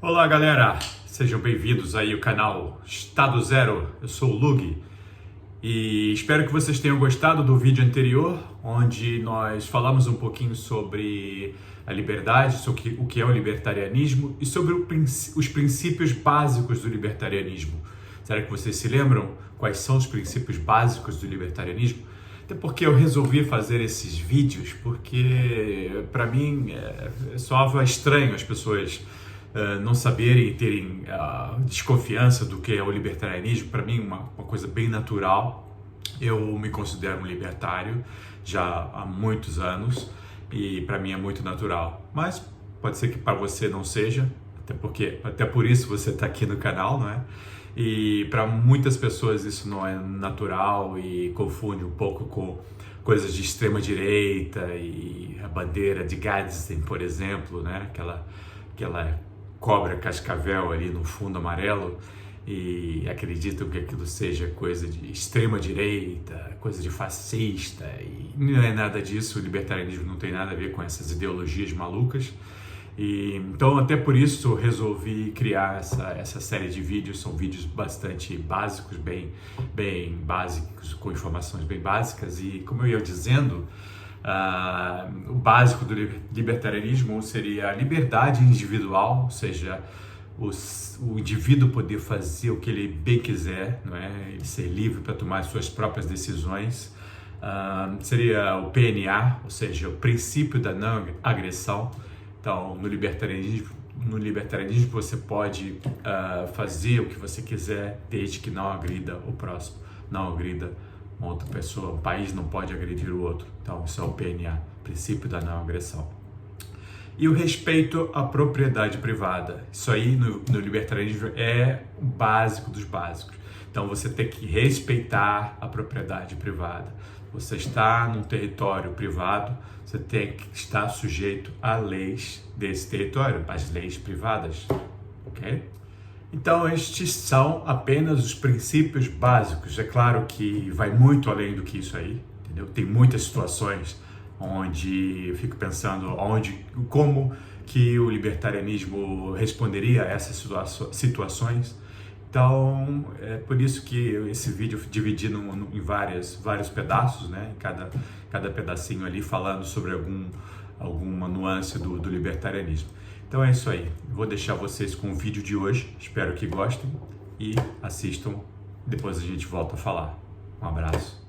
Olá galera, sejam bem-vindos aí ao canal Estado Zero, eu sou o Lug e espero que vocês tenham gostado do vídeo anterior, onde nós falamos um pouquinho sobre a liberdade, sobre o que é o libertarianismo e sobre os princípios básicos do libertarianismo. Será que vocês se lembram quais são os princípios básicos do libertarianismo? Até porque eu resolvi fazer esses vídeos porque para mim soava estranho as pessoas não saberem e terem desconfiança do que é o libertarianismo. Para mim, uma coisa bem natural. Eu me considero um libertário já há muitos anos e para mim é muito natural. Mas pode ser que para você não seja, até por isso você está aqui no canal, não é? E para muitas pessoas isso não é natural e confunde um pouco com coisas de extrema direita e a bandeira de Gadsden, por exemplo, né? Aquela cobra cascavel ali no fundo amarelo, e acreditam que aquilo seja coisa de extrema direita, coisa de fascista, e não é nada disso. O libertarianismo não tem nada a ver com essas ideologias malucas. E então até por isso eu resolvi criar essa série de vídeos. São vídeos bastante básicos, bem básicos, com informações bem básicas. E como eu ia dizendo, o básico do libertarianismo seria a liberdade individual, ou seja, o indivíduo poder fazer o que ele bem quiser, não é? Ele ser livre para tomar as suas próprias decisões. Seria o PNA, ou seja, o princípio da não agressão. Então, no libertarianismo você pode fazer o que você quiser, desde que não agrida o próximo, não agrida uma outra pessoa. Um país não pode agredir o outro. Então, isso é o PNA, princípio da não agressão. E o respeito à propriedade privada. Isso aí no libertarianismo é o básico dos básicos. Então, você tem que respeitar a propriedade privada. Você está num território privado, você tem que estar sujeito a leis desse território, as leis privadas, ok? Então, estes são apenas os princípios básicos. É claro que vai muito além do que isso aí, entendeu? Tem muitas situações onde eu fico pensando como que o libertarianismo responderia a essas situações. Então, é por isso que esse vídeo eu dividi em vários pedaços, né? Cada pedacinho ali falando sobre alguma nuance do libertarianismo. Então é isso aí. Vou deixar vocês com o vídeo de hoje. Espero que gostem e assistam. Depois a gente volta a falar. Um abraço.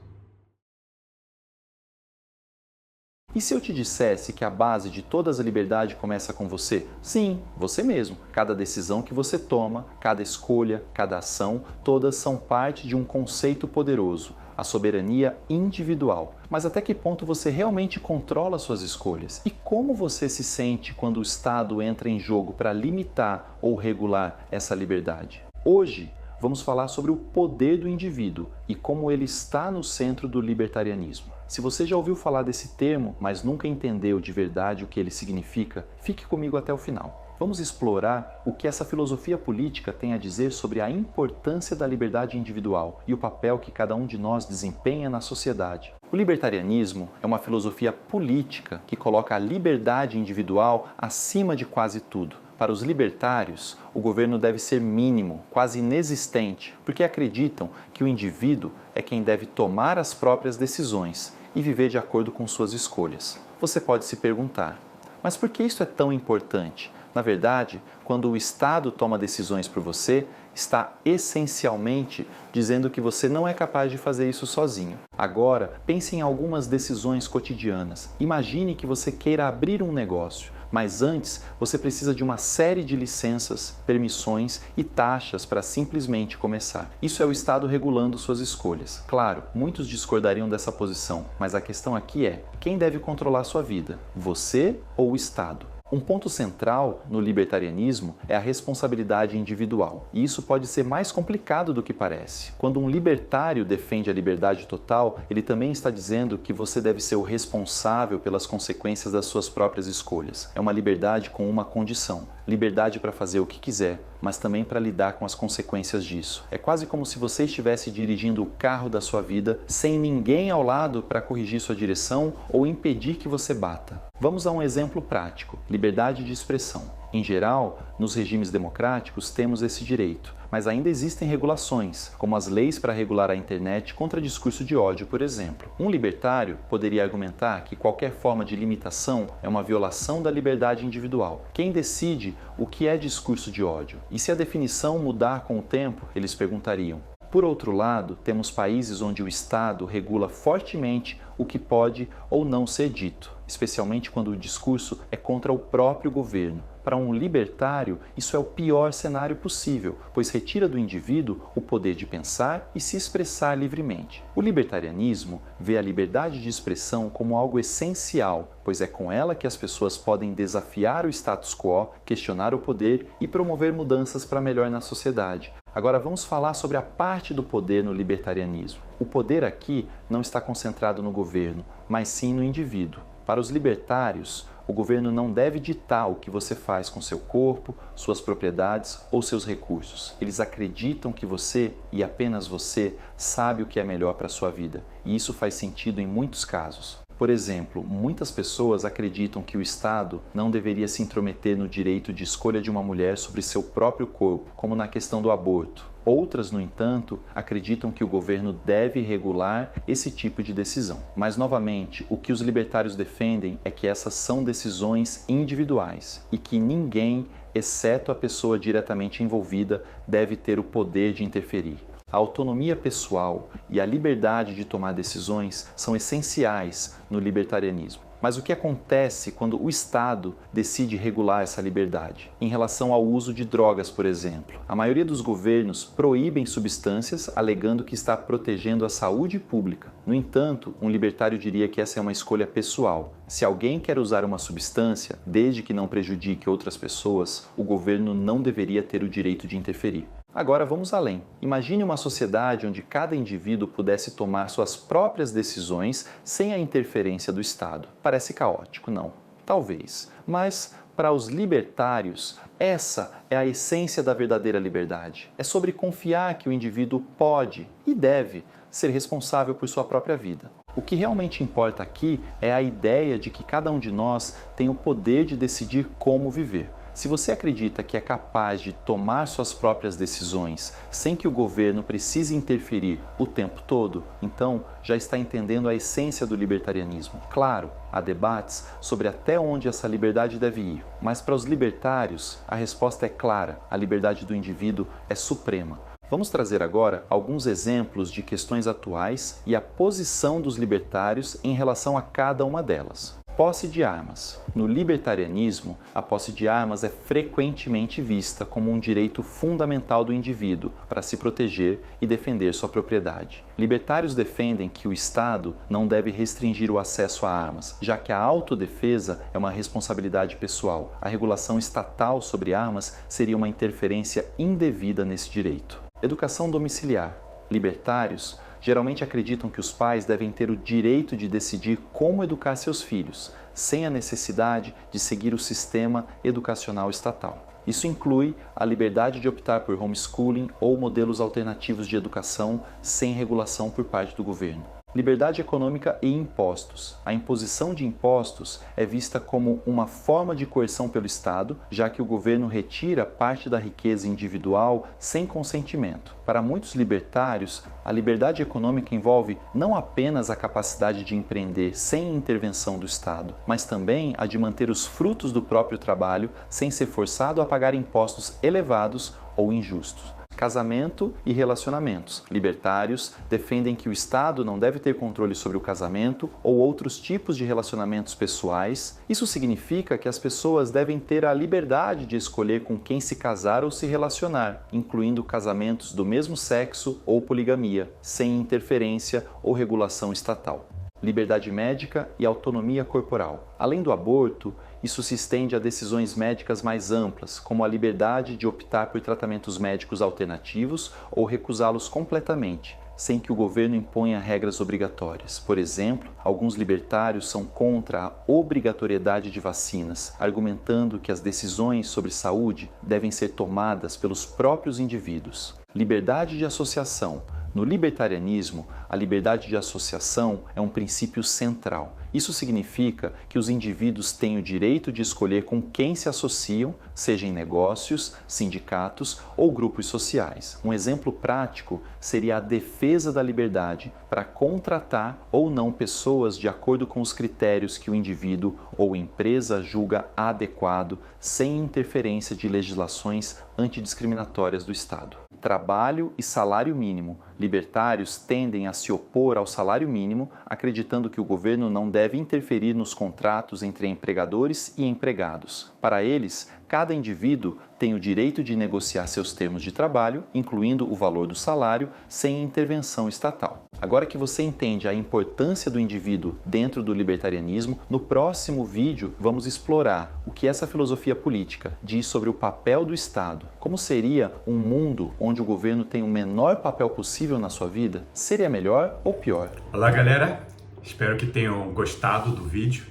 E se eu te dissesse que a base de toda a liberdade começa com você? Sim, você mesmo. Cada decisão que você toma, cada escolha, cada ação, todas são parte de um conceito poderoso, a soberania individual. Mas até que ponto você realmente controla suas escolhas? E como você se sente quando o Estado entra em jogo para limitar ou regular essa liberdade? Hoje, vamos falar sobre o poder do indivíduo e como ele está no centro do libertarianismo. Se você já ouviu falar desse termo, mas nunca entendeu de verdade o que ele significa, fique comigo até o final. Vamos explorar o que essa filosofia política tem a dizer sobre a importância da liberdade individual e o papel que cada um de nós desempenha na sociedade. O libertarianismo é uma filosofia política que coloca a liberdade individual acima de quase tudo. Para os libertários, o governo deve ser mínimo, quase inexistente, porque acreditam que o indivíduo é quem deve tomar as próprias decisões e viver de acordo com suas escolhas. Você pode se perguntar, mas por que isso é tão importante? Na verdade, quando o Estado toma decisões por você, está essencialmente dizendo que você não é capaz de fazer isso sozinho. Agora, pense em algumas decisões cotidianas. Imagine que você queira abrir um negócio. Mas antes, você precisa de uma série de licenças, permissões e taxas para simplesmente começar. Isso é o Estado regulando suas escolhas. Claro, muitos discordariam dessa posição, mas a questão aqui é: quem deve controlar sua vida? Você ou o Estado? Um ponto central no libertarianismo é a responsabilidade individual, e isso pode ser mais complicado do que parece. Quando um libertário defende a liberdade total, ele também está dizendo que você deve ser o responsável pelas consequências das suas próprias escolhas. É uma liberdade com uma condição: liberdade para fazer o que quiser, mas também para lidar com as consequências disso. É quase como se você estivesse dirigindo o carro da sua vida sem ninguém ao lado para corrigir sua direção ou impedir que você bata. Vamos a um exemplo prático: liberdade de expressão. Em geral, nos regimes democráticos temos esse direito, mas ainda existem regulações, como as leis para regular a internet contra discurso de ódio, por exemplo. Um libertário poderia argumentar que qualquer forma de limitação é uma violação da liberdade individual. Quem decide o que é discurso de ódio? E se a definição mudar com o tempo, eles perguntariam. Por outro lado, temos países onde o Estado regula fortemente o que pode ou não ser dito, especialmente quando o discurso é contra o próprio governo. Para um libertário, isso é o pior cenário possível, pois retira do indivíduo o poder de pensar e se expressar livremente. O libertarianismo vê a liberdade de expressão como algo essencial, pois é com ela que as pessoas podem desafiar o status quo, questionar o poder e promover mudanças para melhor na sociedade. Agora vamos falar sobre a parte do poder no libertarianismo. O poder aqui não está concentrado no governo, mas sim no indivíduo. Para os libertários, o governo não deve ditar o que você faz com seu corpo, suas propriedades ou seus recursos. Eles acreditam que você, e apenas você, sabe o que é melhor para a sua vida. E isso faz sentido em muitos casos. Por exemplo, muitas pessoas acreditam que o Estado não deveria se intrometer no direito de escolha de uma mulher sobre seu próprio corpo, como na questão do aborto. Outras, no entanto, acreditam que o governo deve regular esse tipo de decisão. Mas, novamente, o que os libertários defendem é que essas são decisões individuais e que ninguém, exceto a pessoa diretamente envolvida, deve ter o poder de interferir. A autonomia pessoal e a liberdade de tomar decisões são essenciais no libertarianismo. Mas o que acontece quando o Estado decide regular essa liberdade? Em relação ao uso de drogas, por exemplo, a maioria dos governos proíbem substâncias alegando que está protegendo a saúde pública. No entanto, um libertário diria que essa é uma escolha pessoal. Se alguém quer usar uma substância, desde que não prejudique outras pessoas, o governo não deveria ter o direito de interferir. Agora vamos além. Imagine uma sociedade onde cada indivíduo pudesse tomar suas próprias decisões sem a interferência do Estado. Parece caótico, não? Talvez. Mas, para os libertários, essa é a essência da verdadeira liberdade. É sobre confiar que o indivíduo pode e deve ser responsável por sua própria vida. O que realmente importa aqui é a ideia de que cada um de nós tem o poder de decidir como viver. Se você acredita que é capaz de tomar suas próprias decisões sem que o governo precise interferir o tempo todo, então já está entendendo a essência do libertarianismo. Claro, há debates sobre até onde essa liberdade deve ir, mas para os libertários a resposta é clara: a liberdade do indivíduo é suprema. Vamos trazer agora alguns exemplos de questões atuais e a posição dos libertários em relação a cada uma delas. Posse de armas. No libertarianismo, a posse de armas é frequentemente vista como um direito fundamental do indivíduo para se proteger e defender sua propriedade. Libertários defendem que o Estado não deve restringir o acesso a armas, já que a autodefesa é uma responsabilidade pessoal. A regulação estatal sobre armas seria uma interferência indevida nesse direito. Educação domiciliar. Libertários geralmente acreditam que os pais devem ter o direito de decidir como educar seus filhos, sem a necessidade de seguir o sistema educacional estatal. Isso inclui a liberdade de optar por homeschooling ou modelos alternativos de educação sem regulação por parte do governo. Liberdade econômica e impostos. A imposição de impostos é vista como uma forma de coerção pelo Estado, já que o governo retira parte da riqueza individual sem consentimento. Para muitos libertários, a liberdade econômica envolve não apenas a capacidade de empreender sem intervenção do Estado, mas também a de manter os frutos do próprio trabalho sem ser forçado a pagar impostos elevados ou injustos. Casamento e relacionamentos. Libertários defendem que o Estado não deve ter controle sobre o casamento ou outros tipos de relacionamentos pessoais. Isso significa que as pessoas devem ter a liberdade de escolher com quem se casar ou se relacionar, incluindo casamentos do mesmo sexo ou poligamia, sem interferência ou regulação estatal. Liberdade médica e autonomia corporal. Além do aborto, isso se estende a decisões médicas mais amplas, como a liberdade de optar por tratamentos médicos alternativos ou recusá-los completamente, sem que o governo imponha regras obrigatórias. Por exemplo, alguns libertários são contra a obrigatoriedade de vacinas, argumentando que as decisões sobre saúde devem ser tomadas pelos próprios indivíduos. Liberdade de associação. No libertarianismo, a liberdade de associação é um princípio central. Isso significa que os indivíduos têm o direito de escolher com quem se associam, seja em negócios, sindicatos ou grupos sociais. Um exemplo prático seria a defesa da liberdade para contratar ou não pessoas de acordo com os critérios que o indivíduo ou empresa julga adequado, sem interferência de legislações antidiscriminatórias do Estado. Trabalho e salário mínimo. Libertários tendem a se opor ao salário mínimo, acreditando que o governo não deve interferir nos contratos entre empregadores e empregados. Para eles, cada indivíduo tem o direito de negociar seus termos de trabalho, incluindo o valor do salário, sem intervenção estatal. Agora que você entende a importância do indivíduo dentro do libertarianismo, no próximo vídeo vamos explorar o que essa filosofia política diz sobre o papel do Estado. Como seria um mundo onde o governo tem o menor papel possível na sua vida? Seria melhor ou pior? Olá, galera! Espero que tenham gostado do vídeo.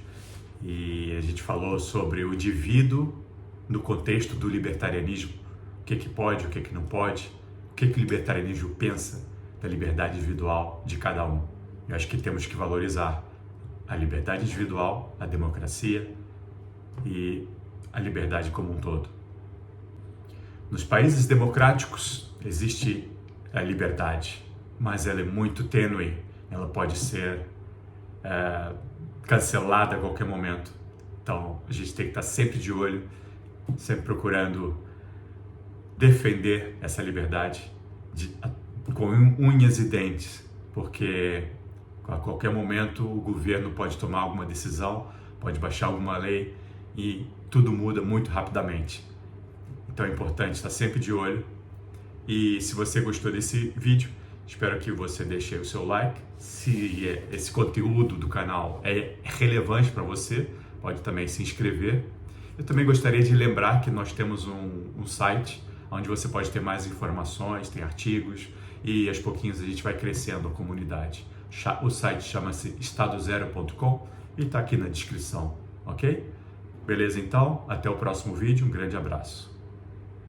E a gente falou sobre o indivíduo no contexto do libertarianismo. O que pode, o que não pode, o que o libertarianismo pensa da liberdade individual de cada um. Eu acho que temos que valorizar a liberdade individual, a democracia e a liberdade como um todo. Nos países democráticos existe a liberdade, mas ela é muito tênue, ela pode ser cancelada a qualquer momento. Então a gente tem que estar sempre de olho, sempre procurando defender essa liberdade com unhas e dentes, porque a qualquer momento o governo pode tomar alguma decisão, pode baixar alguma lei e tudo muda muito rapidamente. Então é importante estar sempre de olho. E se você gostou desse vídeo, espero que você deixe o seu like. Se esse conteúdo do canal é relevante para você, pode também se inscrever. Eu também gostaria de lembrar que nós temos um site onde você pode ter mais informações, tem artigos, e aos pouquinhos a gente vai crescendo a comunidade. O site chama-se estadozero.com e está aqui na descrição, ok? Beleza então? Até o próximo vídeo, um grande abraço.